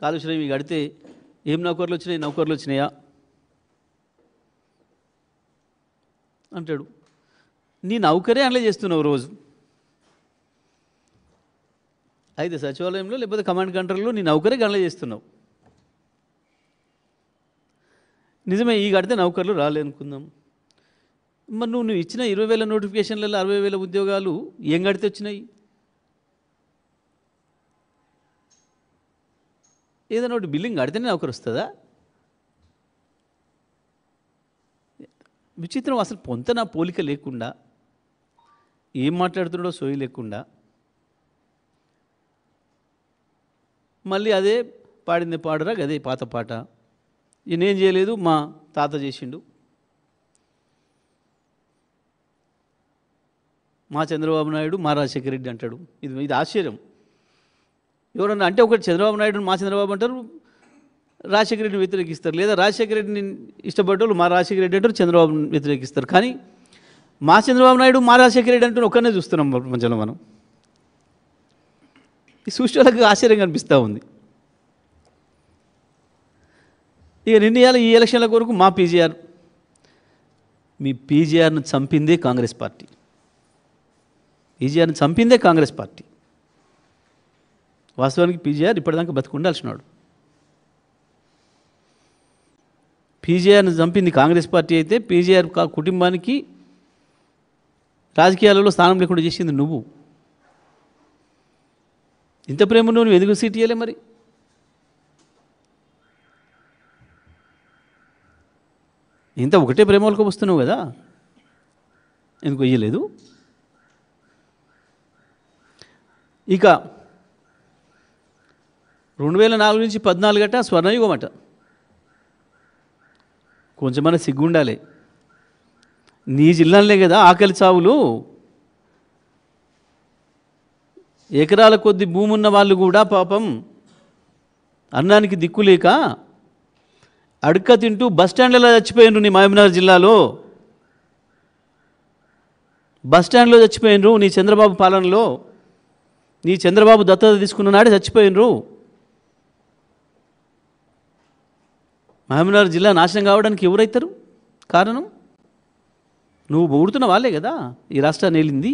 కాళేశ్వరం ఇవి కడితే ఏం నౌకర్లు వచ్చినాయి, నౌకర్లు వచ్చినాయా అంటాడు. నీ నౌకరే అట్లా చేస్తున్నావు రోజు. అయితే సచివాలయంలో లేకపోతే కమాండ్ కంట్రోల్లో నీ నౌకరే గంటలు చేస్తున్నావు. నిజమే, ఈ కడితే నౌకర్లు రాలేనుకుందాం. మరి నువ్వు ఇచ్చిన 20,000 నోటిఫికేషన్లలో 60,000 ఉద్యోగాలు ఏం కడితే వచ్చినాయి? ఏదైనా ఒకటి బిల్డింగ్ కడితేనే నౌకరు వస్తుందా? విచిత్రం. అసలు పొంతన పోలిక లేకుండా, ఏం మాట్లాడుతున్నాడో సోయి లేకుండా, మళ్ళీ అదే పాడింది పాడరా అదే పాత పాట. నేనేం చేయలేదు, మా తాత చేసిండు, మా చంద్రబాబు నాయుడు మా రాజశేఖర రెడ్డి అంటాడు. ఇది ఆశ్చర్యం. ఎవరన్నా అంటే ఒకటి చంద్రబాబు నాయుడు మా చంద్రబాబు అంటారు, రాజశేఖర రెడ్డిని వ్యతిరేకిస్తారు. లేదా రాజశేఖర రెడ్డిని ఇష్టపడ్డోళ్ళు మా రాజశేఖర రెడ్డి అంటారు, చంద్రబాబుని వ్యతిరేకిస్తారు. కానీ మా చంద్రబాబు నాయుడు మా రాజశేఖర రెడ్డి అంటూ ఒక్కనే చూస్తున్నాం ప్రపంచంలో మనం. ఈ సృష్టిలకు ఆశ్చర్యంగా అనిపిస్తూ ఉంది. ఇక నిర్ణయాలు ఈ ఎలక్షన్ల కొరకు మా పీజీఆర్, మీ పీజీఆర్ను చంపిందే కాంగ్రెస్ పార్టీ. పీజీఆర్ని చంపిందే కాంగ్రెస్ పార్టీ. వాస్తవానికి పీజీఆర్ ఇప్పటిదాకా బతికుండాల్సినాడు. పీజీఆర్ని చంపింది కాంగ్రెస్ పార్టీ అయితే పీజీఆర్ కుటుంబానికి రాజకీయాలలో స్థానం లేకుండా చేసింది నువ్వు. ఇంత ప్రేమ నువ్వు ఎందుకు సీట్ ఇయ్యలే? మరి ఇంత ఒకటే ప్రేమలకు వస్తున్నావు కదా, ఎందుకు ఇయ్యలేదు? ఇక 2004 నుంచి 14 అట స్వర్ణయుగం అట. కొంచెమన్నా సిగ్గుండాలి. నీ జిల్లాలే కదా ఆకలి చావులు. ఎకరాల కొద్ది భూమి ఉన్న వాళ్ళు కూడా పాపం అన్నానికి దిక్కులేక అడుక్క తింటూ బస్టాండ్లలో చచ్చిపోయినరు. నీ మహబూబ్నగర్ జిల్లాలో బస్టాండ్లో చచ్చిపోయినరు. నీ చంద్రబాబు పాలనలో, నీ చంద్రబాబు దత్తత తీసుకున్న నాడే చచ్చిపోయినరు. మహబూబ్నగర్ జిల్లా నాశనం కావడానికి ఎవరైతారు కారణం? నువ్వు ఊడుతున్న వాళ్ళే కదా ఈ రాష్ట్రాన్ని ఏలింది.